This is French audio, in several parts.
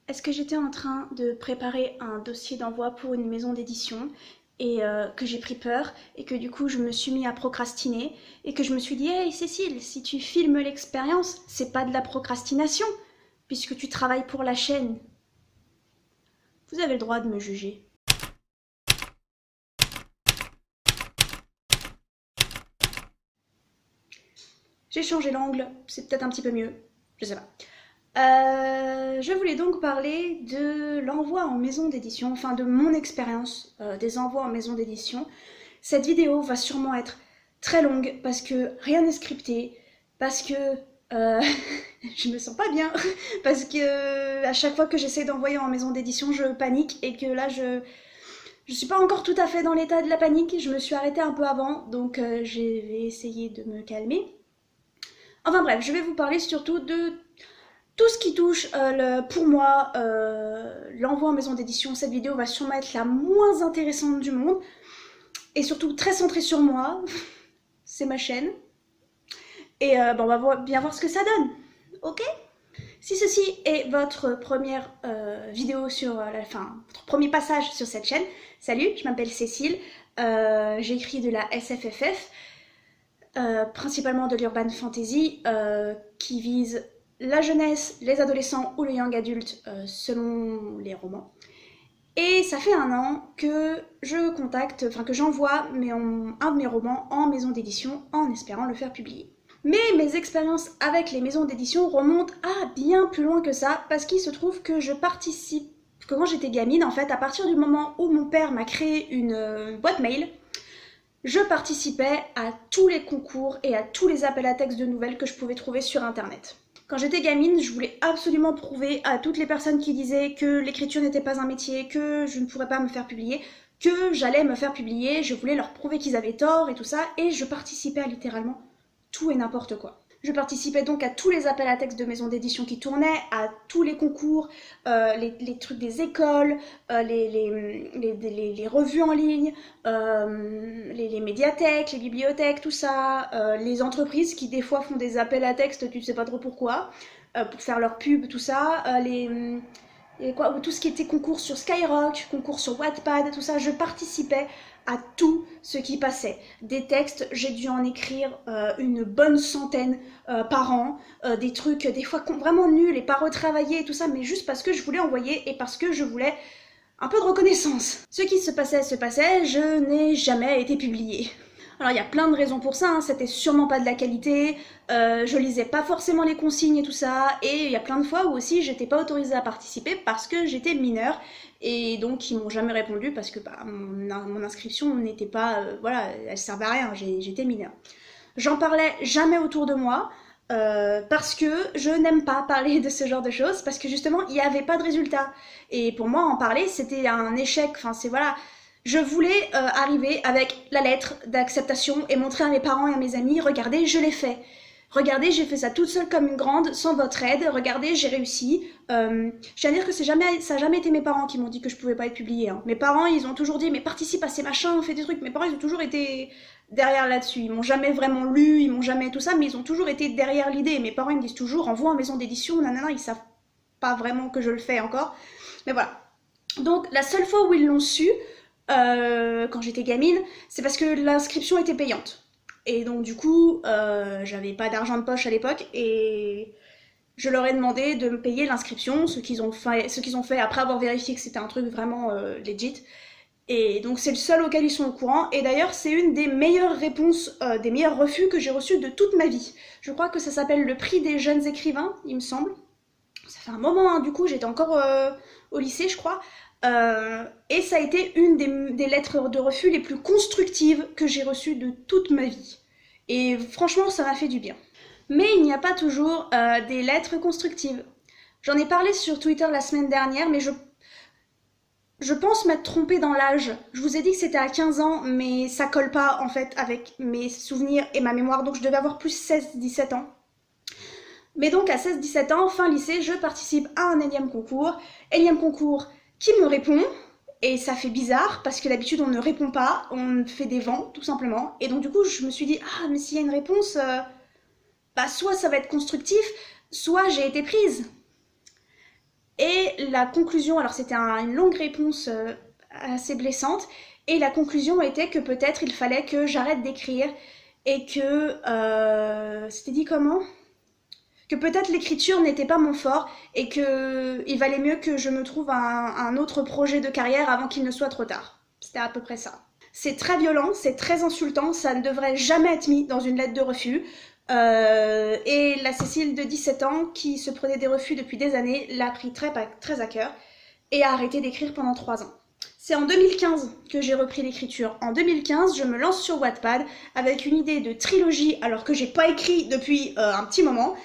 est-ce que j'étais en train de préparer un dossier d'envoi pour une maison d'édition et que j'ai pris peur et que du coup je me suis mis à procrastiner et que je me suis dit hey Cécile, si tu filmes l'expérience, c'est pas de la procrastination puisque tu travailles pour la chaîne. Vous avez le droit de me juger. J'ai changé l'angle, c'est peut-être un petit peu mieux, je sais pas. Je voulais donc parler de l'envoi en maison d'édition, enfin de mon expérience des envois en maison d'édition. Cette vidéo va sûrement être très longue parce que rien n'est scripté, parce que euh, je me sens pas bien, parce que à chaque fois que j'essaie d'envoyer en maison d'édition, je panique et que là je suis pas encore tout à fait dans l'état de la panique. Je me suis arrêtée un peu avant, donc je vais essayer de me calmer. Enfin bref, je vais vous parler surtout de tout ce qui touche, pour moi, l'envoi en maison d'édition. Cette vidéo va sûrement être la moins intéressante du monde et surtout très centrée sur moi. C'est ma chaîne. Et on va bien voir ce que ça donne. Ok? Si ceci est votre première vidéo sur enfin, votre premier passage sur cette chaîne, salut, je m'appelle Cécile. J'écris de la SFFF, principalement de l'urban fantasy, qui vise la jeunesse, les adolescents ou les young adultes selon les romans. Et ça fait un an que que j'envoie un de mes romans en maison d'édition en espérant le faire publier. Mais mes expériences avec les maisons d'édition remontent à bien plus loin que ça, parce qu'il se trouve que que quand j'étais gamine, en fait, à partir du moment où mon père m'a créé une boîte mail, je participais à tous les concours et à tous les appels à texte de nouvelles que je pouvais trouver sur internet. Quand j'étais gamine, je voulais absolument prouver à toutes les personnes qui disaient que l'écriture n'était pas un métier, que je ne pourrais pas me faire publier, que j'allais me faire publier, je voulais leur prouver qu'ils avaient tort et tout ça, et je participais à littéralement tout et n'importe quoi. Je participais donc à tous les appels à texte de maisons d'édition qui tournaient, à tous les concours, les trucs des écoles, les revues en ligne, les médiathèques, les bibliothèques, tout ça, les entreprises qui des fois font des appels à texte, tu ne sais pas trop pourquoi, pour faire leur pub, tout ça, tout ce qui était concours sur Skyrock, concours sur Wattpad, tout ça, je participais à tout ce qui passait. Des textes, j'ai dû en écrire une bonne centaine par an, des trucs des fois vraiment nuls et pas retravaillés et tout ça, mais juste parce que je voulais envoyer et parce que je voulais un peu de reconnaissance. Ce qui se passait, je n'ai jamais été publiée. Alors il y a plein de raisons pour ça, hein. C'était sûrement pas de la qualité, je lisais pas forcément les consignes et tout ça, et il y a plein de fois où aussi j'étais pas autorisée à participer parce que j'étais mineure, et donc ils m'ont jamais répondu parce que bah, mon inscription n'était pas, voilà, elle servait à rien, j'étais mineure. J'en parlais jamais autour de moi, parce que je n'aime pas parler de ce genre de choses, parce que justement il n'y avait pas de résultat. Et pour moi en parler c'était un échec, enfin c'est voilà, je voulais arriver avec la lettre d'acceptation et montrer à mes parents et à mes amis, regardez, je l'ai fait. Regardez, j'ai fait ça toute seule comme une grande, sans votre aide. Regardez, j'ai réussi. Je tiens à dire que ça n'a jamais été mes parents qui m'ont dit que je pouvais pas être publiée, hein. Mes parents, ils ont toujours dit, mais participe à ces machins, fais des trucs. Mes parents, ils ont toujours été derrière là-dessus. Ils m'ont jamais vraiment lu, ils m'ont jamais tout ça, mais ils ont toujours été derrière l'idée. Mes parents, ils me disent toujours, envoie en maison d'édition, nanana, ils savent pas vraiment que je le fais encore. Mais voilà. Donc, la seule fois où ils l'ont su, quand j'étais gamine, c'est parce que l'inscription était payante. Et donc du coup, j'avais pas d'argent de poche à l'époque et je leur ai demandé de me payer l'inscription, ce qu'ils ont fait après avoir vérifié que c'était un truc vraiment legit. Et donc c'est le seul auquel ils sont au courant. Et d'ailleurs, c'est une des meilleures réponses, des meilleurs refus que j'ai reçus de toute ma vie. Je crois que ça s'appelle le prix des jeunes écrivains, il me semble. Ça fait un moment, hein, du coup, j'étais encore au lycée, je crois. Et ça a été une des lettres de refus les plus constructives que j'ai reçues de toute ma vie. Et franchement, ça m'a fait du bien. Mais il n'y a pas toujours des lettres constructives. J'en ai parlé sur Twitter la semaine dernière, mais je pense m'être trompée dans l'âge. Je vous ai dit que c'était à 15 ans, mais ça colle pas en fait avec mes souvenirs et ma mémoire, donc je devais avoir plus 16-17 ans. Mais donc à 16-17 ans, fin lycée, je participe à un énième concours qui me répond, et ça fait bizarre parce que d'habitude on ne répond pas, on fait des vents tout simplement, et donc du coup je me suis dit ah mais s'il y a une réponse, bah soit ça va être constructif, soit j'ai été prise. Et la conclusion, alors c'était une longue réponse assez blessante, et la conclusion était que peut-être il fallait que j'arrête d'écrire et que... c'était dit comment? Que peut-être l'écriture n'était pas mon fort et que il valait mieux que je me trouve un autre projet de carrière avant qu'il ne soit trop tard. C'était à peu près ça. C'est très violent, c'est très insultant, ça ne devrait jamais être mis dans une lettre de refus. Et la Cécile de 17 ans, qui se prenait des refus depuis des années, l'a pris très à cœur et a arrêté d'écrire pendant 3 ans. C'est en 2015 que j'ai repris l'écriture. En 2015, je me lance sur Wattpad avec une idée de trilogie alors que j'ai pas écrit depuis un petit moment.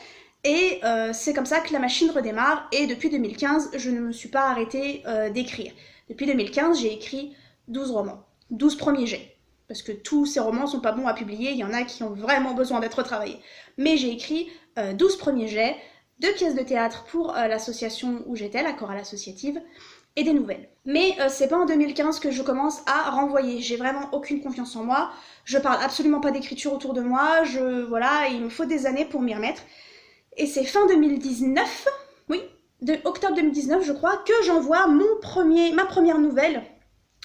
Et c'est comme ça que la machine redémarre. Et depuis 2015, je ne me suis pas arrêtée d'écrire. Depuis 2015, j'ai écrit 12 romans. 12 premiers jets. Parce que tous ces romans sont pas bons à publier, il y en a qui ont vraiment besoin d'être travaillés. Mais j'ai écrit 12 premiers jets, 2 pièces de théâtre pour l'association où j'étais, la chorale associative, et des nouvelles. Mais c'est pas en 2015 que je commence à renvoyer. J'ai vraiment aucune confiance en moi. Je parle absolument pas d'écriture autour de moi. Voilà, il me faut des années pour m'y remettre. Et c'est fin 2019, oui, de octobre 2019, je crois, que j'envoie ma première nouvelle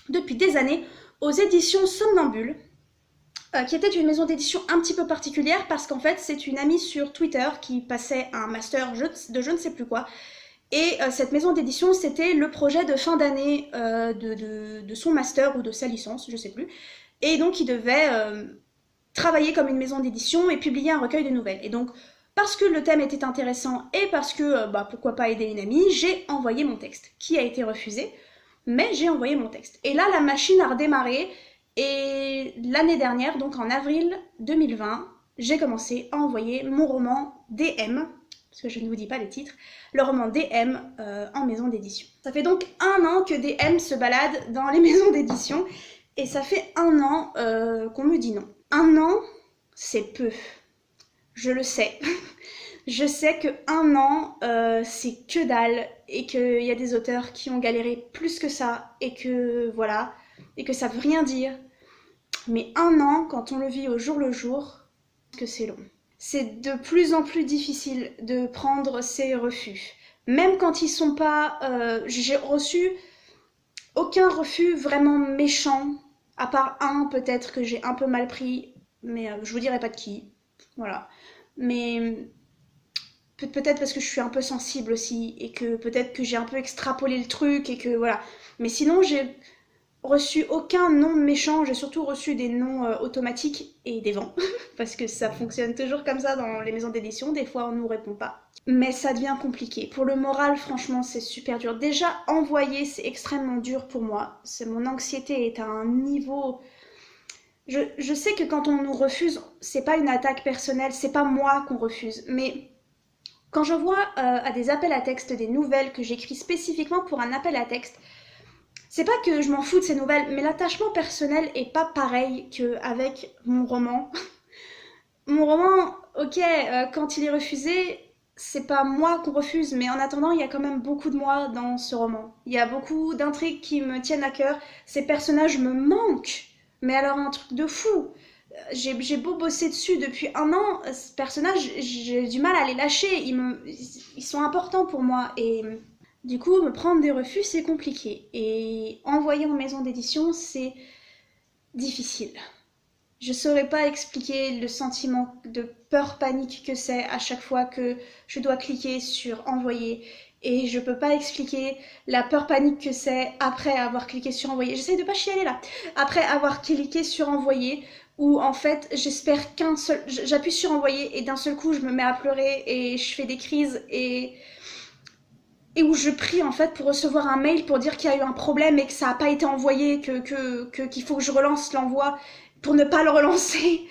depuis des années aux éditions Somnambule, qui était une maison d'édition un petit peu particulière parce qu'en fait c'est une amie sur Twitter qui passait un master de je ne sais plus quoi. Et cette maison d'édition, c'était le projet de fin d'année de son master ou de sa licence, je sais plus. Et donc il devait travailler comme une maison d'édition et publier un recueil de nouvelles. Et donc, parce que le thème était intéressant et parce que, pourquoi pas aider une amie, j'ai envoyé mon texte, qui a été refusé, mais j'ai envoyé mon texte. Et là, la machine a redémarré, et l'année dernière, donc en avril 2020, j'ai commencé à envoyer mon roman DM, parce que je ne vous dis pas les titres, le roman DM en maison d'édition. Ça fait donc 1 an que DM se balade dans les maisons d'édition, et ça fait 1 an qu'on me dit non. 1 an, c'est peu. Je le sais. Je sais que 1 an, c'est que dalle et qu'il y a des auteurs qui ont galéré plus que ça et que voilà, et que ça veut rien dire. Mais 1 an, quand on le vit au jour le jour, que c'est long. C'est de plus en plus difficile de prendre ces refus. Même quand ils sont pas... j'ai reçu aucun refus vraiment méchant, à part un peut-être que j'ai un peu mal pris, mais je vous dirai pas de qui. Voilà. Mais peut-être parce que je suis un peu sensible aussi et que peut-être que j'ai un peu extrapolé le truc et que voilà. Mais sinon, j'ai reçu aucun nom méchant, j'ai surtout reçu des noms automatiques et des vents parce que ça fonctionne toujours comme ça dans les maisons d'édition, des fois on nous répond pas. Mais ça devient compliqué. Pour le moral, franchement, c'est super dur. Déjà, envoyer, c'est extrêmement dur pour moi. Mon anxiété est à un niveau... Je sais que quand on nous refuse, c'est pas une attaque personnelle, c'est pas moi qu'on refuse, mais quand je vois à des appels à texte des nouvelles que j'écris spécifiquement pour un appel à texte, c'est pas que je m'en fous de ces nouvelles, mais l'attachement personnel est pas pareil qu'avec mon roman. Mon roman, ok, quand il est refusé, c'est pas moi qu'on refuse, mais en attendant, il y a quand même beaucoup de moi dans ce roman. Il y a beaucoup d'intrigues qui me tiennent à cœur. Ces personnages me manquent, mais alors un truc de fou. J'ai beau bosser dessus depuis 1 an, ce personnage, j'ai du mal à les lâcher. Ils sont importants pour moi. Et du coup, me prendre des refus, c'est compliqué. Et envoyer en maison d'édition, c'est difficile. Je saurais pas expliquer le sentiment de peur panique que c'est à chaque fois que je dois cliquer sur envoyer. Et je peux pas expliquer la peur panique que c'est après avoir cliqué sur envoyer. J'essaye de pas chialer là. Après avoir cliqué sur envoyer, où en fait j'espère j'appuie sur envoyer et d'un seul coup je me mets à pleurer et je fais des crises et où je prie en fait pour recevoir un mail pour dire qu'il y a eu un problème et que ça n'a pas été envoyé, qu'il faut que je relance l'envoi pour ne pas le relancer.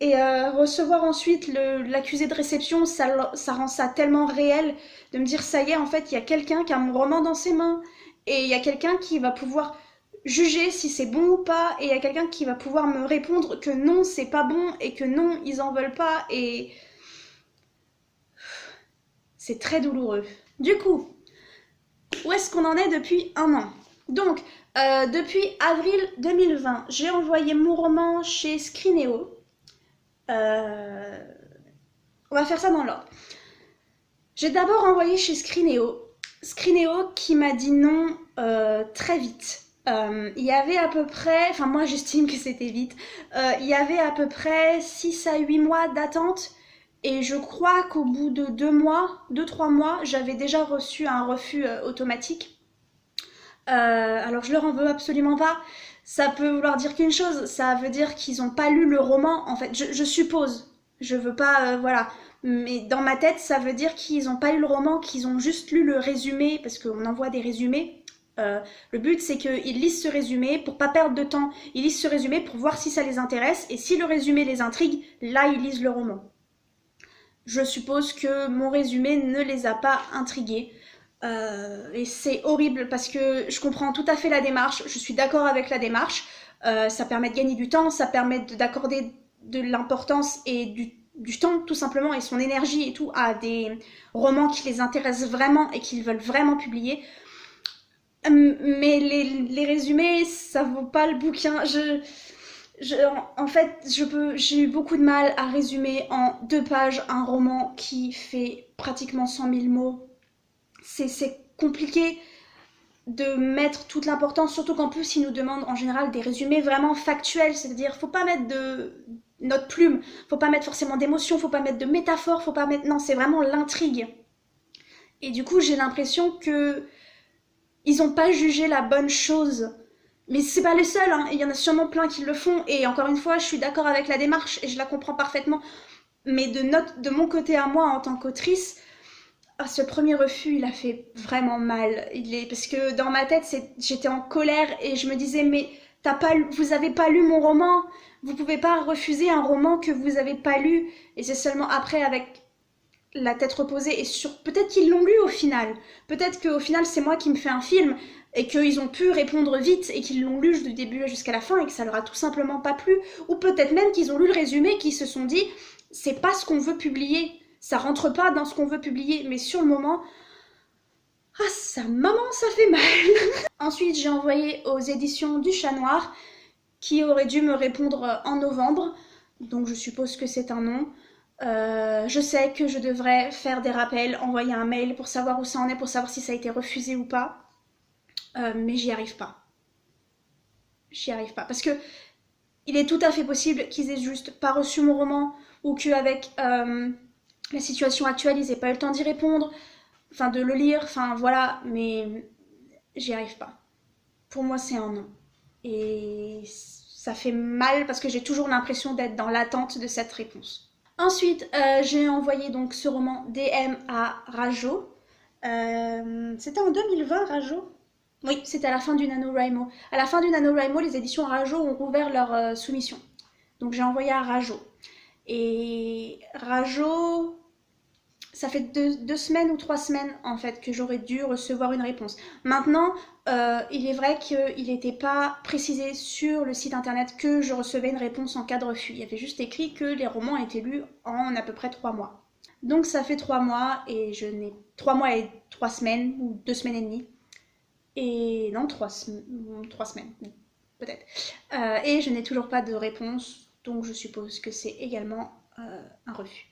Et recevoir ensuite l'accusé de réception, ça rend ça tellement réel de me dire ça y est, en fait, il y a quelqu'un qui a mon roman dans ses mains et il y a quelqu'un qui va pouvoir juger si c'est bon ou pas et il y a quelqu'un qui va pouvoir me répondre que non, c'est pas bon et que non, ils en veulent pas et c'est très douloureux. Du coup, où est-ce qu'on en est depuis 1 an? Donc, depuis avril 2020, j'ai envoyé mon roman chez Scrinéo. On va faire ça dans l'ordre. J'ai d'abord envoyé chez Scrinéo Screenéo qui m'a dit non très vite. Il y avait à peu près, enfin moi j'estime que c'était vite, il y avait à peu près 6 à 8 mois d'attente et je crois qu'au bout de 2 mois, 2-3 mois, j'avais déjà reçu un refus automatique. Alors je leur en veux absolument pas. Ça peut vouloir dire qu'une chose, ça veut dire qu'ils n'ont pas lu le roman, en fait, je suppose. Je veux pas, voilà. Mais dans ma tête, ça veut dire qu'ils n'ont pas lu le roman, qu'ils ont juste lu le résumé, parce qu'on envoie des résumés. Le but, c'est qu'ils lisent ce résumé pour pas perdre de temps. Ils lisent ce résumé pour voir si ça les intéresse, et si le résumé les intrigue, là, ils lisent le roman. Je suppose que mon résumé ne les a pas intrigués. Et c'est horrible parce que je comprends tout à fait la démarche, je suis d'accord avec la démarche. Ça permet de gagner du temps, ça permet d'accorder de l'importance et du temps tout simplement et son énergie et tout à des romans qui les intéressent vraiment et qu'ils veulent vraiment publier. Mais les résumés, ça vaut pas le bouquin. Je, en fait, j'ai eu beaucoup de mal à résumer en 2 pages un roman qui fait pratiquement 100 000 mots. C'est compliqué de mettre toute l'importance, surtout qu'en plus ils nous demandent en général des résumés vraiment factuels, c'est-à-dire faut pas mettre de notre plume, faut pas mettre forcément d'émotion, faut pas mettre de métaphore, faut pas mettre... Non, c'est vraiment l'intrigue. Et du coup j'ai l'impression que ils ont pas jugé la bonne chose. Mais c'est pas les seuls, hein. Il y en a sûrement plein qui le font, et encore une fois, je suis d'accord avec la démarche, et je la comprends parfaitement. Mais de mon côté à moi, en tant qu'autrice, ce premier refus, il a fait vraiment mal. Parce que dans ma tête, j'étais en colère et je me disais, mais vous avez pas lu mon roman. Vous pouvez pas refuser un roman que vous avez pas lu. Et c'est seulement après, avec la tête reposée et peut-être qu'ils l'ont lu au final. Peut-être qu'au final, c'est moi qui me fais un film et qu'ils ont pu répondre vite et qu'ils l'ont lu du début jusqu'à la fin et que ça leur a tout simplement pas plu. Ou peut-être même qu'ils ont lu le résumé et qu'ils se sont dit, c'est pas ce qu'on veut publier. Ça rentre pas dans ce qu'on veut publier, mais sur le moment, ah ça fait mal. Ensuite, j'ai envoyé aux éditions du Chat Noir, qui auraient dû me répondre en novembre, donc je suppose que c'est un non. Je sais que je devrais faire des rappels, envoyer un mail pour savoir où ça en est, pour savoir si ça a été refusé ou pas, mais j'y arrive pas. J'y arrive pas, parce que il est tout à fait possible qu'ils aient juste pas reçu mon roman, ou qu'avec la situation actuelle, ils n'aient pas eu le temps d'y répondre, enfin de le lire, enfin voilà, mais j'y arrive pas. Pour moi, c'est un non. Et ça fait mal parce que j'ai toujours l'impression d'être dans l'attente de cette réponse. Ensuite, j'ai envoyé donc ce roman DM à Rajo. C'était en 2020, Rajo? Oui, c'était à la fin du NaNoWriMo. À la fin du NaNoWriMo, les éditions Rajo ont rouvert leur soumission. Donc j'ai envoyé à Rajo. Et Rajo, ça fait 2 semaines ou 3 semaines en fait que j'aurais dû recevoir une réponse. Maintenant, il est vrai qu'il n'était pas précisé sur le site internet que je recevais une réponse en cas de refus. Il y avait juste écrit que les romans étaient lus en à peu près 3 mois. Donc ça fait 3 mois et je n'ai 3 mois et 3 semaines ou 2 semaines et demie. Et non, 3 semaines, peut-être. Et je n'ai toujours pas de réponse, donc je suppose que c'est également un refus.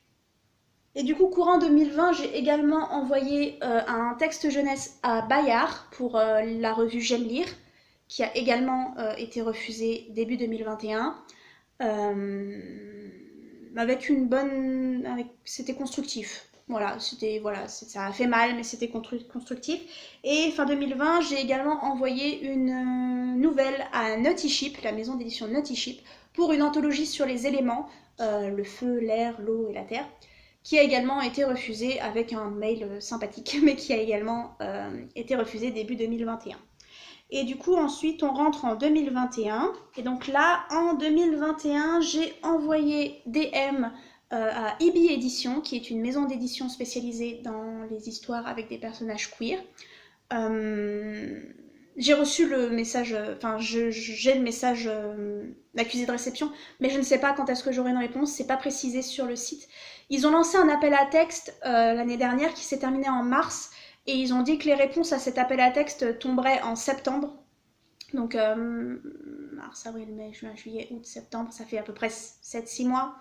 Et du coup, courant 2020, j'ai également envoyé un texte jeunesse à Bayard pour la revue J'aime lire, qui a également été refusé début 2021. Avec une bonne... C'était constructif. Voilà, ça a fait mal, mais c'était constructif. Et fin 2020, j'ai également envoyé une nouvelle à Naughty Ship, la maison d'édition Naughty Ship, pour une anthologie sur les éléments, le feu, l'air, l'eau et la terre, qui a également été refusée avec un mail sympathique, mais qui a également été refusé début 2021. Et du coup, ensuite, on rentre en 2021. Et donc là, en 2021, j'ai envoyé DM à IBI Édition, qui est une maison d'édition spécialisée dans les histoires avec des personnages queer. J'ai reçu le message, enfin j'ai le message d'accusé de réception, mais je ne sais pas quand est-ce que j'aurai une réponse, c'est pas précisé sur le site. Ils ont lancé un appel à texte l'année dernière qui s'est terminé en mars, et ils ont dit que les réponses à cet appel à texte tomberaient en septembre. Donc mars, avril, mai, juin, juillet, août, septembre, ça fait à peu près 7-6 mois,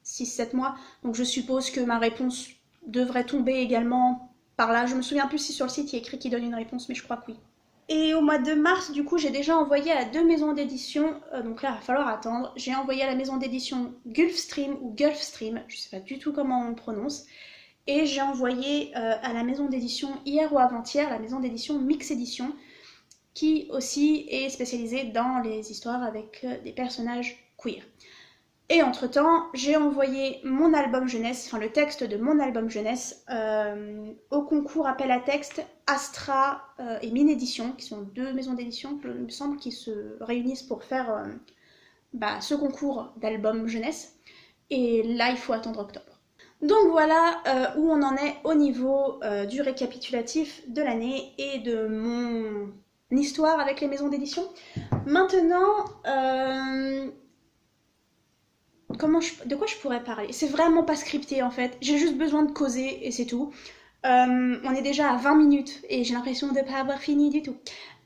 6-7 mois. Donc je suppose que ma réponse devrait tomber également par là. Je me souviens plus si sur le site il y a écrit qu'il donne une réponse, mais je crois que oui. Et au mois de mars, du coup, j'ai déjà envoyé à 2 maisons d'édition, donc là, il va falloir attendre. J'ai envoyé à la maison d'édition Gulfstream ou Gulfstream, je sais pas du tout comment on le prononce. Et j'ai envoyé à la maison d'édition hier ou avant-hier, la maison d'édition Mix Édition, qui aussi est spécialisée dans les histoires avec des personnages queer. Et entre-temps, j'ai envoyé mon album jeunesse, enfin le texte de mon album jeunesse, au concours appel à texte Astra et Mine Édition, qui sont 2 maisons d'édition, il me semble, qui se réunissent pour faire ce concours d'album jeunesse. Et là, il faut attendre octobre. Donc voilà où on en est au niveau du récapitulatif de l'année et de mon histoire avec les maisons d'édition. Maintenant, de quoi je pourrais parler? C'est vraiment pas scripté en fait, j'ai juste besoin de causer et c'est tout. On est déjà à 20 minutes et j'ai l'impression de ne pas avoir fini du tout.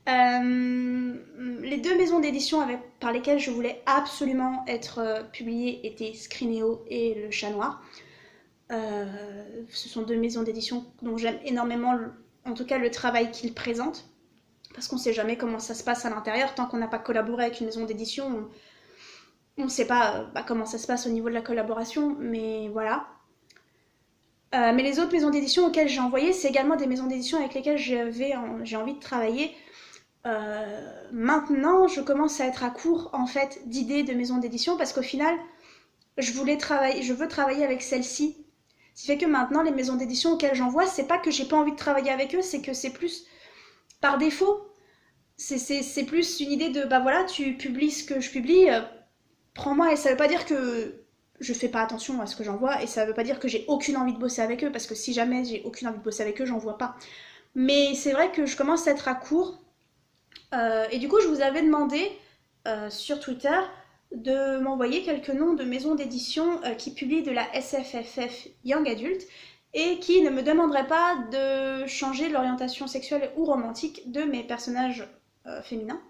Les 2 maisons d'édition par lesquelles je voulais absolument être publiée étaient Scrineo et Le Chat Noir. Ce sont 2 maisons d'édition dont j'aime énormément, en tout cas le travail qu'ils présentent, parce qu'on sait jamais comment ça se passe à l'intérieur, tant qu'on n'a pas collaboré avec une maison d'édition, on ne sait pas comment ça se passe au niveau de la collaboration, mais voilà. Mais les autres maisons d'édition auxquelles j'ai envoyé, c'est également des maisons d'édition avec lesquelles j'ai envie de travailler. Maintenant, je commence à être à court en fait d'idées de maisons d'édition parce qu'au final, je veux travailler avec celle-ci. Ce qui fait que maintenant, les maisons d'édition auxquelles j'envoie, c'est pas que j'ai pas envie de travailler avec eux, c'est que c'est plus par défaut. C'est plus une idée de voilà, tu publies ce que je publie. Prends-moi, et ça veut pas dire que je fais pas attention à ce que j'envoie, et ça veut pas dire que j'ai aucune envie de bosser avec eux, parce que si jamais j'ai aucune envie de bosser avec eux, j'envoie pas. Mais c'est vrai que je commence à être à court, et du coup je vous avais demandé sur Twitter de m'envoyer quelques noms de maisons d'édition qui publient de la SFFF Young Adult, et qui ne me demanderaient pas de changer l'orientation sexuelle ou romantique de mes personnages féminins,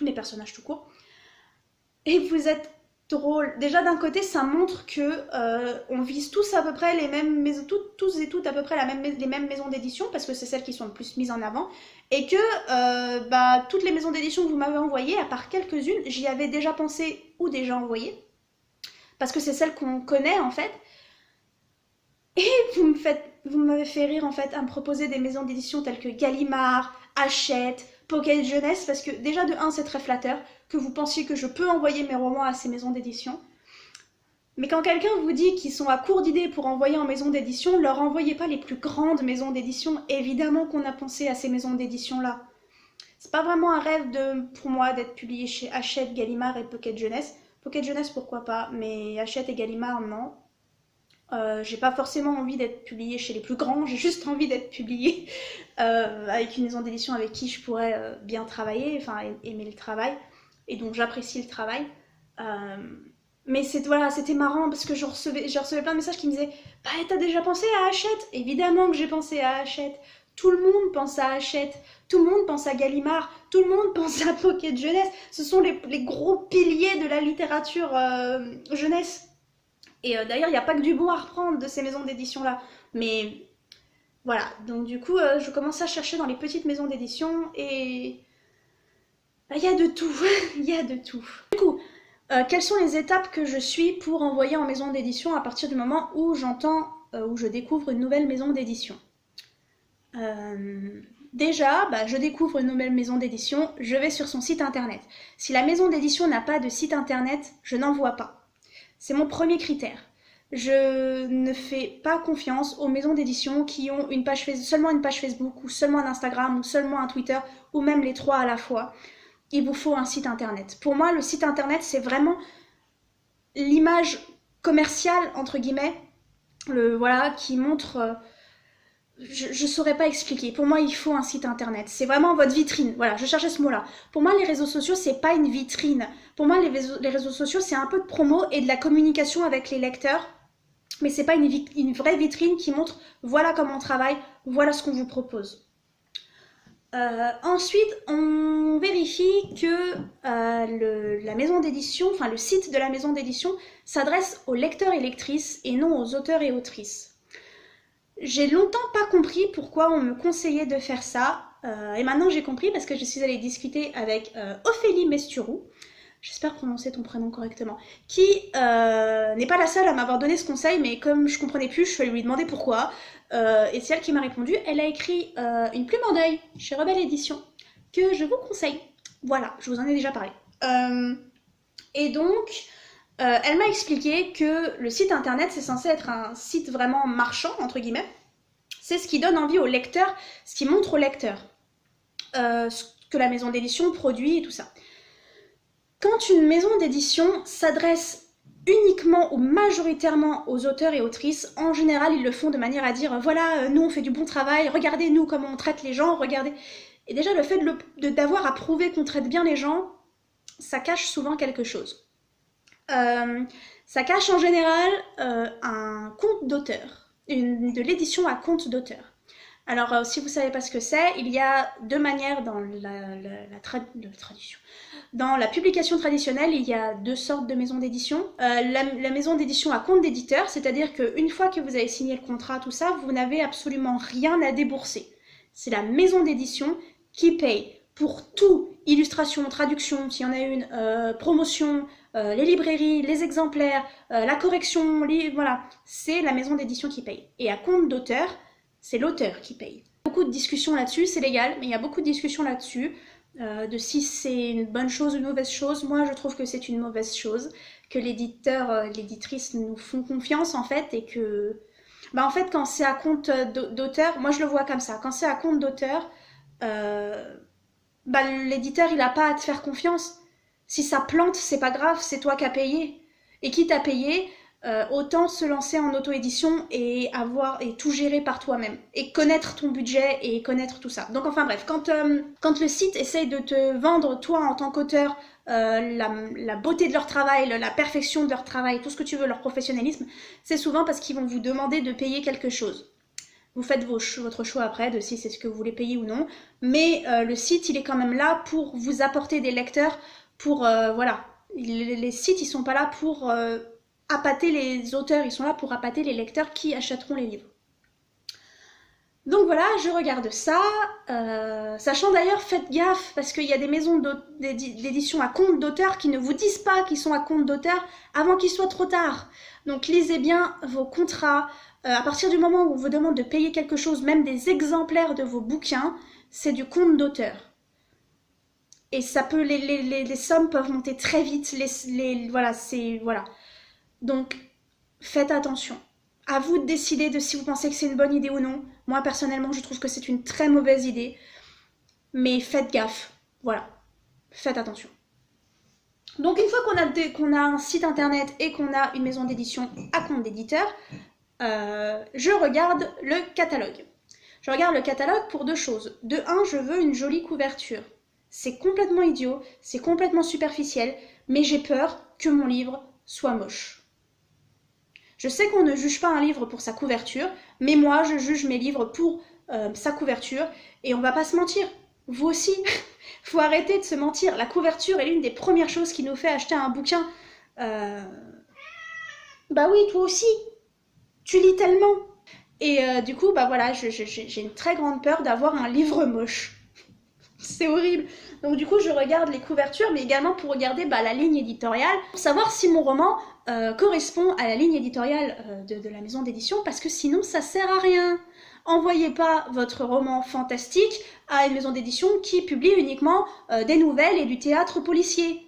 mes personnages tout court. Et vous êtes drôle. Déjà d'un côté, ça montre que on vise tous à peu près les mêmes maisons, tous et toutes à peu près les mêmes maisons d'édition, parce que c'est celles qui sont le plus mises en avant, et que toutes les maisons d'édition que vous m'avez envoyées, à part quelques-unes, j'y avais déjà pensé ou déjà envoyé, parce que c'est celles qu'on connaît en fait. Et vous m'avez fait rire en fait à me proposer des maisons d'édition telles que Gallimard, Hachette, Pocket Jeunesse, parce que déjà de 1 c'est très flatteur que vous pensiez que je peux envoyer mes romans à ces maisons d'édition. Mais quand quelqu'un vous dit qu'ils sont à court d'idées pour envoyer en maison d'édition, leur envoyez pas les plus grandes maisons d'édition. Évidemment qu'on a pensé à ces maisons d'édition là. C'est pas vraiment un rêve pour moi d'être publié chez Hachette, Gallimard et Pocket Jeunesse. Pocket Jeunesse pourquoi pas, mais Hachette et Gallimard non. J'ai pas forcément envie d'être publiée chez les plus grands, j'ai juste envie d'être publiée avec une maison d'édition avec qui je pourrais bien travailler, enfin aimer le travail, et donc j'apprécie le travail. Mais c'était marrant parce que je recevais plein de messages qui me disaient « Bah t'as déjà pensé à Hachette ?» Évidemment que j'ai pensé à Hachette. Tout le monde pense à Hachette, tout le monde pense à Gallimard, tout le monde pense à Pocket Jeunesse. Ce sont les gros piliers de la littérature jeunesse. Et d'ailleurs, il n'y a pas que du bon à reprendre de ces maisons d'édition-là. Mais voilà, donc du coup, je commence à chercher dans les petites maisons d'édition et il y a de tout, il y a de tout. Du coup, quelles sont les étapes que je suis pour envoyer en maison d'édition à partir du moment où où je découvre une nouvelle maison d'édition? Déjà, je découvre une nouvelle maison d'édition, je vais sur son site internet. Si la maison d'édition n'a pas de site internet, je n'envoie pas. C'est mon premier critère. Je ne fais pas confiance aux maisons d'édition qui ont seulement une page Facebook, ou seulement un Instagram, ou seulement un Twitter, ou même les 3 à la fois. Il vous faut un site internet. Pour moi, le site internet, c'est vraiment l'image commerciale, entre guillemets, qui montre... je saurais pas expliquer. Pour moi, il faut un site internet. C'est vraiment votre vitrine. Voilà, je cherchais ce mot-là. Pour moi, les réseaux sociaux, c'est pas une vitrine. Pour moi, les réseaux sociaux, c'est un peu de promo et de la communication avec les lecteurs. Mais c'est pas une vraie vitrine qui montre voilà comment on travaille, voilà ce qu'on vous propose. Ensuite, on vérifie que la maison d'édition, enfin le site de la maison d'édition, s'adresse aux lecteurs et lectrices et non aux auteurs et autrices. J'ai longtemps pas compris pourquoi on me conseillait de faire ça. Et maintenant j'ai compris parce que je suis allée discuter avec Ophélie Mesturou, j'espère prononcer ton prénom correctement, qui n'est pas la seule à m'avoir donné ce conseil, mais comme je comprenais plus, je suis allée lui demander pourquoi. Et c'est elle qui m'a répondu. Elle a écrit une plume en deuil chez Rebelle Édition, que je vous conseille. Voilà, je vous en ai déjà parlé. Et donc, elle m'a expliqué que le site internet, c'est censé être un site vraiment marchand, entre guillemets. C'est ce qui donne envie au lecteur, ce qui montre au lecteur ce que la maison d'édition produit et tout ça. Quand une maison d'édition s'adresse uniquement ou majoritairement aux auteurs et autrices, en général, ils le font de manière à dire voilà, nous on fait du bon travail, regardez nous comment on traite les gens, regardez. Et déjà, le fait d'avoir à prouver qu'on traite bien les gens, ça cache souvent quelque chose. Ça cache en général un compte d'auteur, de l'édition à compte d'auteur. Alors, si vous ne savez pas ce que c'est, il y a deux manières dans la tradition. Dans la publication traditionnelle, il y a deux sortes de maisons d'édition. La maison d'édition à compte d'éditeur, c'est-à-dire qu'une fois que vous avez signé le contrat, tout ça, vous n'avez absolument rien à débourser. C'est la maison d'édition qui paye pour tout, illustration, traduction, s'il y en a une, promotion, les librairies, les exemplaires, la correction, voilà. C'est la maison d'édition qui paye. Et à compte d'auteur, c'est l'auteur qui paye. Beaucoup de discussions là-dessus, c'est légal, mais il y a beaucoup de discussions là-dessus. De si c'est une bonne chose ou une mauvaise chose. Moi, je trouve que c'est une mauvaise chose, que l'éditeur, l'éditrice nous font confiance en fait, et que, en fait, quand c'est à compte d'auteur, moi je le vois comme ça. Quand c'est à compte d'auteur, l'éditeur il a pas à te faire confiance. Si ça plante, c'est pas grave, c'est toi qui as payé. Et qui t'a payé, autant se lancer en auto-édition et tout gérer par toi-même. Et connaître ton budget et connaître tout ça. Donc enfin bref, quand le site essaye de te vendre, toi en tant qu'auteur, la beauté de leur travail, la perfection de leur travail, tout ce que tu veux, leur professionnalisme, c'est souvent parce qu'ils vont vous demander de payer quelque chose. Vous faites votre choix après de si c'est ce que vous voulez payer ou non. Mais le site, il est quand même là pour vous apporter des lecteurs, pour, voilà. Les sites, ils sont pas là pour appâter les auteurs, ils sont là pour appâter les lecteurs qui achèteront les livres. Donc voilà, je regarde ça, sachant d'ailleurs, faites gaffe, parce qu'il y a des maisons d'édition à compte d'auteur qui ne vous disent pas qu'ils sont à compte d'auteur avant qu'il soit trop tard. Donc lisez bien vos contrats. À partir du moment où on vous demande de payer quelque chose, même des exemplaires de vos bouquins, c'est du compte d'auteur. Et ça peut, les sommes peuvent monter très vite, voilà, voilà. Donc, faites attention. À vous de décider de si vous pensez que c'est une bonne idée ou non. Moi, personnellement, je trouve que c'est une très mauvaise idée. Mais faites gaffe. Voilà. Faites attention. Donc, une fois qu'on a un site internet et qu'on a une maison d'édition à compte d'éditeur, je regarde le catalogue. Je regarde le catalogue pour deux choses. De un, je veux une jolie couverture. C'est complètement idiot, c'est complètement superficiel, mais j'ai peur que mon livre soit moche. Je sais qu'on ne juge pas un livre pour sa couverture, mais moi, je juge mes livres pour sa couverture, et on va pas se mentir. Vous aussi, faut arrêter de se mentir. La couverture est l'une des premières choses qui nous fait acheter un bouquin. Bah oui, toi aussi. Tu lis tellement. Et du coup, voilà, j'ai une très grande peur d'avoir un livre moche. C'est horrible. Donc du coup, je regarde les couvertures, mais également pour regarder la ligne éditoriale, pour savoir si mon roman correspond à la ligne éditoriale de la maison d'édition, parce que sinon, ça sert à rien. Envoyez pas votre roman fantastique à une maison d'édition qui publie uniquement des nouvelles et du théâtre policier.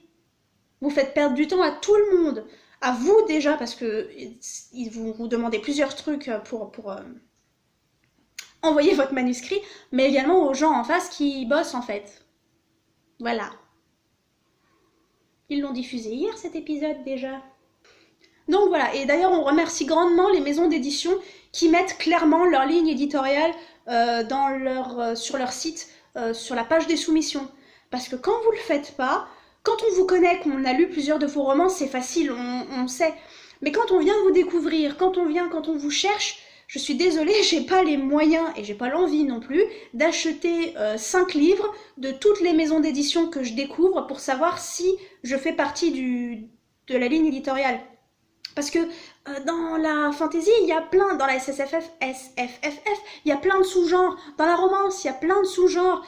Vous faites perdre du temps à tout le monde. À vous déjà, parce que ils vont vous demander plusieurs trucs pour envoyer votre manuscrit, mais également aux gens en face qui bossent en fait. Voilà. Ils l'ont diffusé hier cet épisode déjà. Donc voilà, et d'ailleurs on remercie grandement les maisons d'édition qui mettent clairement leur ligne éditoriale sur leur site, sur la page des soumissions. Parce que quand vous le faites pas, quand on vous connaît, qu'on a lu plusieurs de vos romans, c'est facile, on sait. Mais quand on vient vous découvrir, quand on vous cherche, je suis désolée, j'ai pas les moyens et j'ai pas l'envie non plus d'acheter 5 livres de toutes les maisons d'édition que je découvre pour savoir si je fais partie de la ligne éditoriale. Parce que dans la fantasy, il y a plein, dans la SFFF, il y a plein de sous-genres. Dans la romance, il y a plein de sous-genres.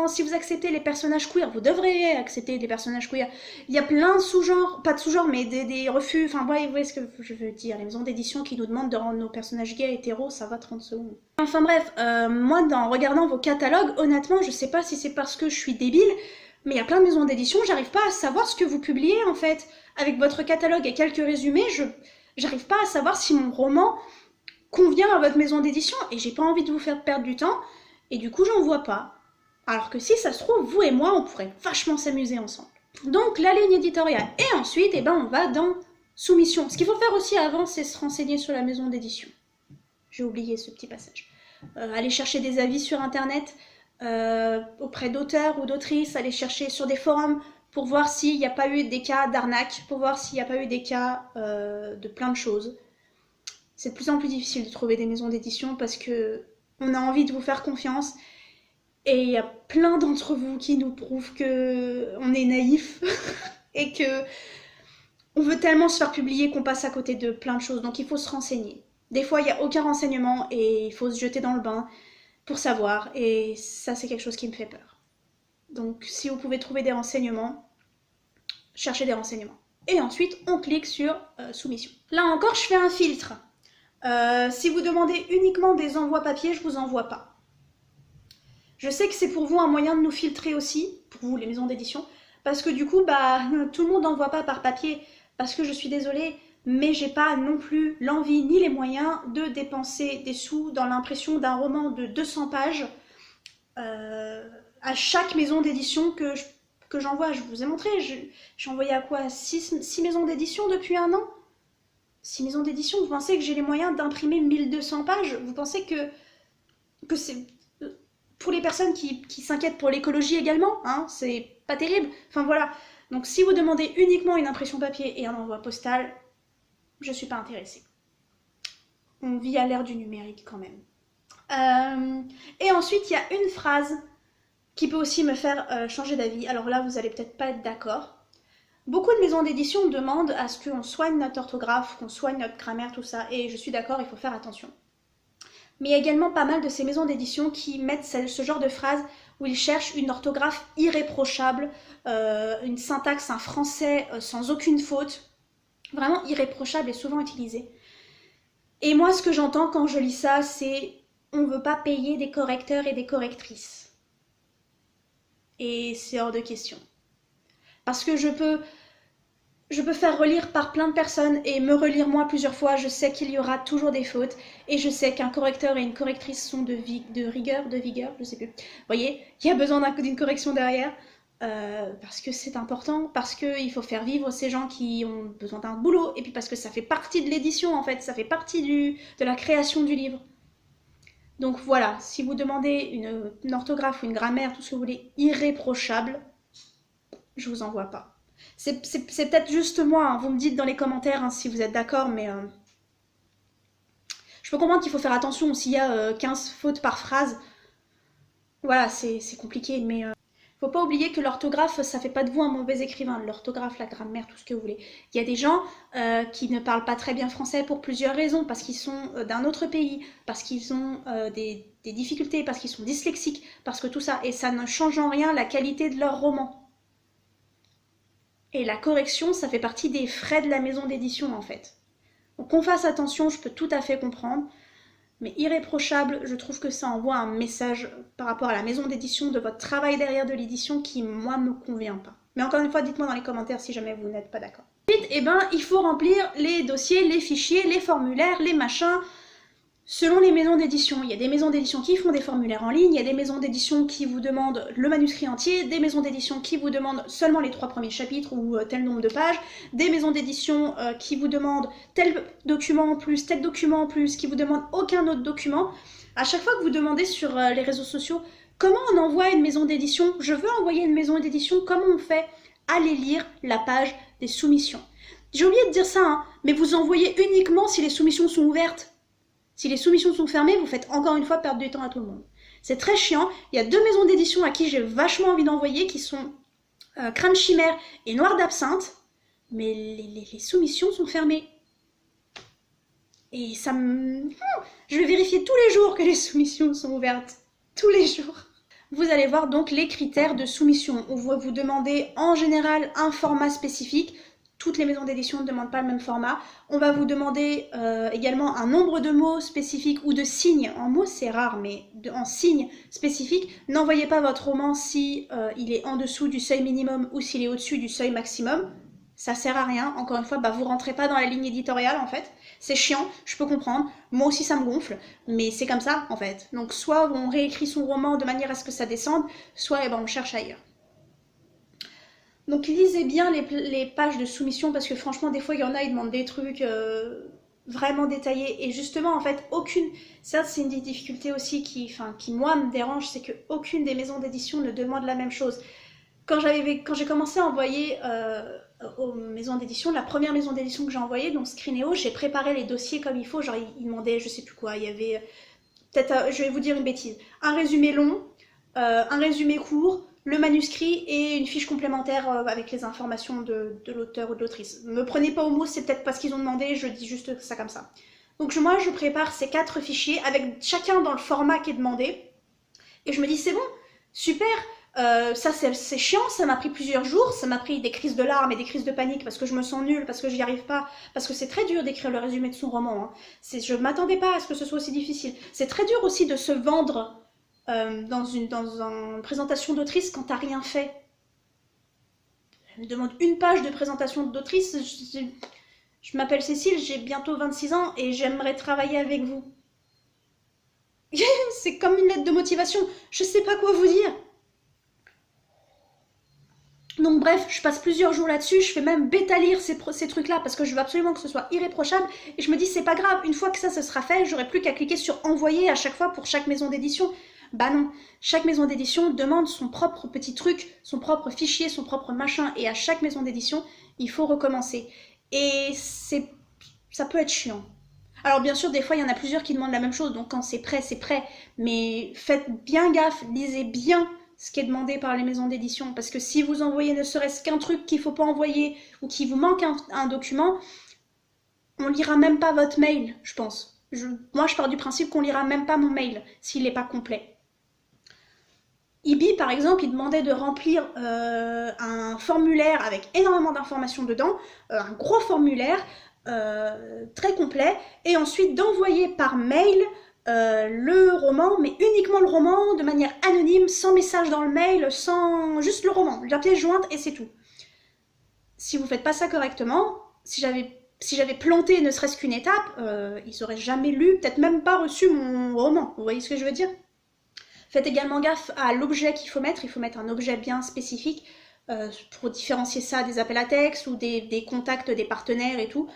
Si vous acceptez les personnages queer, vous devriez accepter des personnages queer. Il y a plein de sous-genres, pas de sous-genres, mais des refus. Enfin, vous voyez ce que je veux dire. Les maisons d'édition qui nous demandent de rendre nos personnages gays hétéros, ça va 30 secondes. Enfin bref, moi, en regardant vos catalogues, honnêtement, je sais pas si c'est parce que je suis débile, mais il y a plein de maisons d'édition, j'arrive pas à savoir ce que vous publiez, en fait. Avec votre catalogue et quelques résumés, j'arrive pas à savoir si mon roman convient à votre maison d'édition et j'ai pas envie de vous faire perdre du temps et du coup j'en vois pas. Alors que si ça se trouve, vous et moi, on pourrait vachement s'amuser ensemble. Donc la ligne éditoriale. Et ensuite, on va dans soumission. Ce qu'il faut faire aussi avant, c'est se renseigner sur la maison d'édition. J'ai oublié ce petit passage. Aller chercher des avis sur internet auprès d'auteurs ou d'autrices, aller chercher sur des forums pour voir s'il n'y a pas eu des cas d'arnaque, pour voir s'il n'y a pas eu des cas de plein de choses. C'est de plus en plus difficile de trouver des maisons d'édition parce que on a envie de vous faire confiance et il y a plein d'entre vous qui nous prouvent que on est naïfs et que on veut tellement se faire publier qu'on passe à côté de plein de choses. Donc il faut se renseigner. Des fois, il n'y a aucun renseignement et il faut se jeter dans le bain pour savoir. Et ça, c'est quelque chose qui me fait peur. Donc si vous pouvez trouver des renseignements, cherchez des renseignements. Et ensuite, on clique sur soumission. Là encore, je fais un filtre. Si vous demandez uniquement des envois papier, je vous envoie pas. Je sais que c'est pour vous un moyen de nous filtrer aussi, pour vous les maisons d'édition, parce que du coup, tout le monde n'envoie pas par papier, parce que je suis désolée, mais j'ai pas non plus l'envie ni les moyens de dépenser des sous dans l'impression d'un roman de 200 pages à chaque maison d'édition que j'envoie. Je vous ai montré, j'ai envoyé à quoi 6 maisons d'édition depuis un an. 6 maisons d'édition, vous pensez que j'ai les moyens d'imprimer 1200 pages? Vous pensez que c'est... Pour les personnes qui s'inquiètent pour l'écologie également, hein, c'est pas terrible. Enfin voilà, donc si vous demandez uniquement une impression papier et un envoi postal, je suis pas intéressée. On vit à l'ère du numérique quand même. Et ensuite, il y a une phrase qui peut aussi me faire changer d'avis. Alors là, vous allez peut-être pas être d'accord. Beaucoup de maisons d'édition demandent à ce qu'on soigne notre orthographe, qu'on soigne notre grammaire, tout ça, et je suis d'accord, il faut faire attention. Mais il y a également pas mal de ces maisons d'édition qui mettent ce genre de phrase où ils cherchent une orthographe irréprochable, une syntaxe, un français sans aucune faute, vraiment irréprochable et souvent utilisé. Et moi, ce que j'entends quand je lis ça, c'est on ne veut pas payer des correcteurs et des correctrices. Et c'est hors de question. Parce que je peux faire relire par plein de personnes et me relire moi plusieurs fois, je sais qu'il y aura toujours des fautes et je sais qu'un correcteur et une correctrice sont de vigueur, je sais plus. Vous voyez, il y a besoin d'une correction derrière parce que c'est important, parce qu'il faut faire vivre ces gens qui ont besoin d'un boulot et puis parce que ça fait partie de l'édition en fait, ça fait partie de la création du livre. Donc voilà, si vous demandez une orthographe ou une grammaire, tout ce que vous voulez, irréprochable, je vous envoie pas. C'est peut-être juste moi, hein. Vous me dites dans les commentaires hein, si vous êtes d'accord, mais je peux comprendre qu'il faut faire attention s'il y a 15 fautes par phrase. Voilà, c'est compliqué, mais faut pas oublier que l'orthographe, ça fait pas de vous un mauvais écrivain. L'orthographe, la grammaire, tout ce que vous voulez. Il y a des gens qui ne parlent pas très bien français pour plusieurs raisons, parce qu'ils sont d'un autre pays, parce qu'ils ont des difficultés, parce qu'ils sont dyslexiques, parce que tout ça, et ça ne change en rien la qualité de leur roman. Et la correction, ça fait partie des frais de la maison d'édition en fait. Donc qu'on fasse attention, je peux tout à fait comprendre. Mais irréprochable, je trouve que ça envoie un message par rapport à la maison d'édition, de votre travail derrière de l'édition qui, moi, me convient pas. Mais encore une fois, dites-moi dans les commentaires si jamais vous n'êtes pas d'accord. Ensuite, il faut remplir les dossiers, les fichiers, les formulaires, les machins, selon les maisons d'édition. Il y a des maisons d'édition qui font des formulaires en ligne, il y a des maisons d'édition qui vous demandent le manuscrit entier, des maisons d'édition qui vous demandent seulement les 3 premiers chapitres ou tel nombre de pages, des maisons d'édition qui vous demandent tel document en plus, tel document en plus, qui vous demandent aucun autre document. À chaque fois que vous demandez sur les réseaux sociaux comment on envoie une maison d'édition, je veux envoyer une maison d'édition, comment on fait? Allez lire la page des soumissions. J'ai oublié de dire ça, hein, mais vous envoyez uniquement si les soumissions sont ouvertes. Si les soumissions sont fermées, vous faites encore une fois perdre du temps à tout le monde. C'est très chiant. Il y a 2 maisons d'édition à qui j'ai vachement envie d'envoyer, qui sont Crâne Chimère et Noir d'Absinthe. Mais les soumissions sont fermées. Et ça me... Je vais vérifier tous les jours que les soumissions sont ouvertes. Tous les jours. Vous allez voir donc les critères de soumission. On va vous demander en général un format spécifique. Toutes les maisons d'édition ne demandent pas le même format. On va vous demander également un nombre de mots spécifiques ou de signes. En mots c'est rare, mais en signes spécifiques. N'envoyez pas votre roman si il est en dessous du seuil minimum ou s'il est au-dessus du seuil maximum. Ça sert à rien. Encore une fois, vous rentrez pas dans la ligne éditoriale en fait. C'est chiant, je peux comprendre. Moi aussi ça me gonfle, mais c'est comme ça en fait. Donc soit on réécrit son roman de manière à ce que ça descende, soit on cherche ailleurs. Donc lisez bien les pages de soumission parce que franchement des fois il y en a, ils demandent des trucs vraiment détaillés et justement en fait aucune, ça c'est une des difficultés aussi qui moi me dérange, c'est que aucune des maisons d'édition ne demande la même chose. Quand j'ai commencé à envoyer aux maisons d'édition, la première maison d'édition que j'ai envoyée, donc Screenéo, j'ai préparé les dossiers comme il faut, genre ils demandaient je sais plus quoi, il y avait peut-être, je vais vous dire une bêtise, un résumé long, un résumé court, le manuscrit et une fiche complémentaire avec les informations de l'auteur ou de l'autrice. Me prenez pas au mot, c'est peut-être parce qu'ils ont demandé, je dis juste ça comme ça. Donc moi je prépare ces 4 fichiers avec chacun dans le format qui est demandé et je me dis c'est bon, super, ça c'est chiant, ça m'a pris plusieurs jours, ça m'a pris des crises de larmes et des crises de panique parce que je me sens nulle, parce que j'y arrive pas, parce que c'est très dur d'écrire le résumé de son roman. Hein. Je m'attendais pas à ce que ce soit aussi difficile. C'est très dur aussi de se vendre dans une présentation d'autrice quand t'as rien fait. Elle me demande une page de présentation d'autrice. Je m'appelle Cécile, j'ai bientôt 26 ans et j'aimerais travailler avec vous. C'est comme une lettre de motivation. Je sais pas quoi vous dire. Donc bref, je passe plusieurs jours là-dessus, je fais même bêta-lire ces trucs-là parce que je veux absolument que ce soit irréprochable et je me dis c'est pas grave, une fois que ça sera fait, j'aurai plus qu'à cliquer sur envoyer à chaque fois pour chaque maison d'édition. Bah non, chaque maison d'édition demande son propre petit truc, son propre fichier, son propre machin et à chaque maison d'édition, il faut recommencer. Et ça peut être chiant. Alors bien sûr, des fois, il y en a plusieurs qui demandent la même chose, donc quand c'est prêt, mais faites bien gaffe, lisez bien ce qui est demandé par les maisons d'édition, parce que si vous envoyez ne serait-ce qu'un truc qu'il ne faut pas envoyer, ou qu'il vous manque un document, on lira même pas votre mail, je pense. Moi, je pars du principe qu'on lira même pas mon mail, s'il n'est pas complet. IBI, par exemple, il demandait de remplir un formulaire avec énormément d'informations dedans, un gros formulaire, très complet, et ensuite d'envoyer par mail le roman, mais uniquement le roman, de manière anonyme, sans message dans le mail, sans juste le roman, la pièce jointe et c'est tout. Si vous faites pas ça correctement, si j'avais planté ne serait-ce qu'une étape, ils auraient jamais lu, peut-être même pas reçu mon roman. Vous voyez ce que je veux dire? Faites également gaffe à l'objet qu'il faut mettre. Il faut mettre un objet bien spécifique pour différencier ça des appels à texte ou des contacts des partenaires et tout.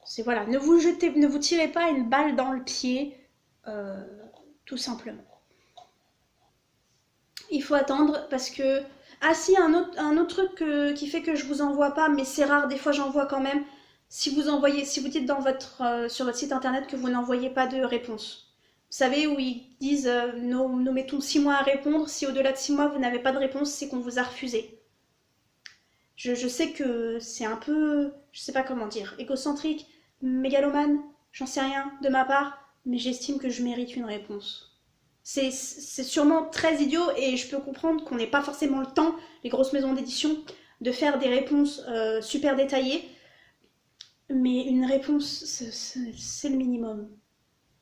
C'est voilà, ne vous tirez pas une balle dans le pied, tout simplement. Il faut attendre parce que... Ah si, un autre truc qui fait que je vous envoie pas, mais c'est rare, des fois j'envoie quand même. Si vous dites sur votre site internet que vous n'envoyez pas de réponse. Vous savez, où ils disent nous mettons 6 mois à répondre, si au-delà de 6 mois vous n'avez pas de réponse, c'est qu'on vous a refusé. Je sais que c'est un peu, je sais pas comment dire, égocentrique, mégalomane, j'en sais rien de ma part, mais j'estime que je mérite une réponse. C'est sûrement très idiot et je peux comprendre qu'on n'ait pas forcément le temps, les grosses maisons d'édition, de faire des réponses super détaillées, mais une réponse, c'est le minimum.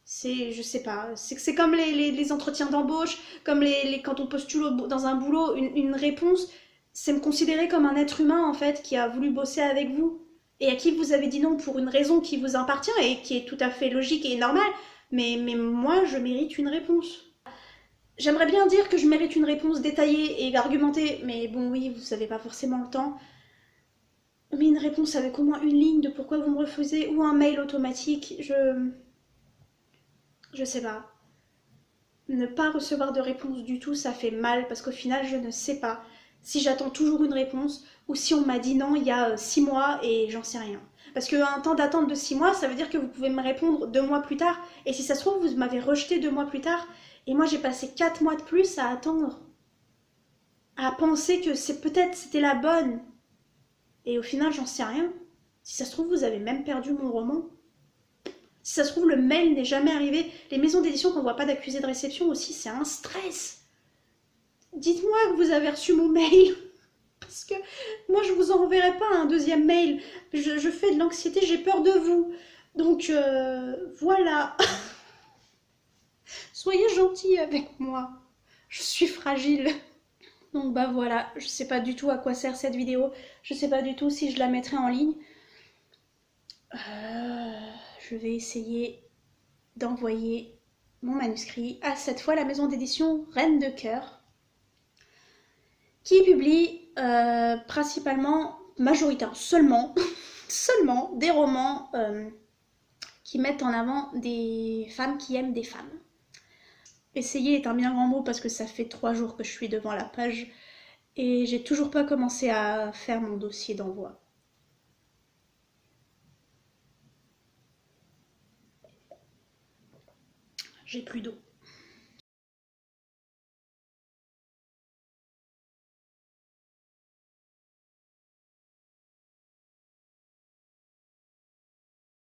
Je sais pas, c'est comme les entretiens d'embauche, comme quand on postule dans un boulot, une réponse, c'est me considérer comme un être humain en fait qui a voulu bosser avec vous et à qui vous avez dit non pour une raison qui vous appartient et qui est tout à fait logique et normale, mais moi je mérite une réponse. J'aimerais bien dire que je mérite une réponse détaillée et argumentée, mais bon oui, vous n'avez pas forcément le temps. Mais une réponse avec au moins une ligne de pourquoi vous me refusez ou un mail automatique, je sais pas. Ne pas recevoir de réponse du tout, ça fait mal parce qu'au final, je ne sais pas si j'attends toujours une réponse ou si on m'a dit non il y a 6 mois et j'en sais rien. Parce qu'un temps d'attente de 6 mois, ça veut dire que vous pouvez me répondre 2 mois plus tard. Et si ça se trouve, vous m'avez rejeté 2 mois plus tard. Et moi, j'ai passé 4 mois de plus à attendre. À penser que c'était la bonne. Et au final, j'en sais rien. Si ça se trouve, vous avez même perdu mon roman. Si ça se trouve, le mail n'est jamais arrivé. Les maisons d'édition qu'on voit pas d'accusé de réception aussi, c'est un stress. Dites-moi que vous avez reçu mon mail. Parce que moi, je vous enverrai pas un deuxième mail. Je fais de l'anxiété, j'ai peur de vous. Donc, voilà. Soyez gentils avec moi. Je suis fragile. Donc bah voilà, je sais pas du tout à quoi sert cette vidéo. Je sais pas du tout si je la mettrai en ligne. Je vais essayer d'envoyer mon manuscrit à cette fois la maison d'édition Reine de Cœur, qui publie principalement, majoritairement, seulement des romans qui mettent en avant des femmes qui aiment des femmes. Essayer est un bien grand mot parce que ça fait 3 jours que je suis devant la page et j'ai toujours pas commencé à faire mon dossier d'envoi. J'ai plus d'eau.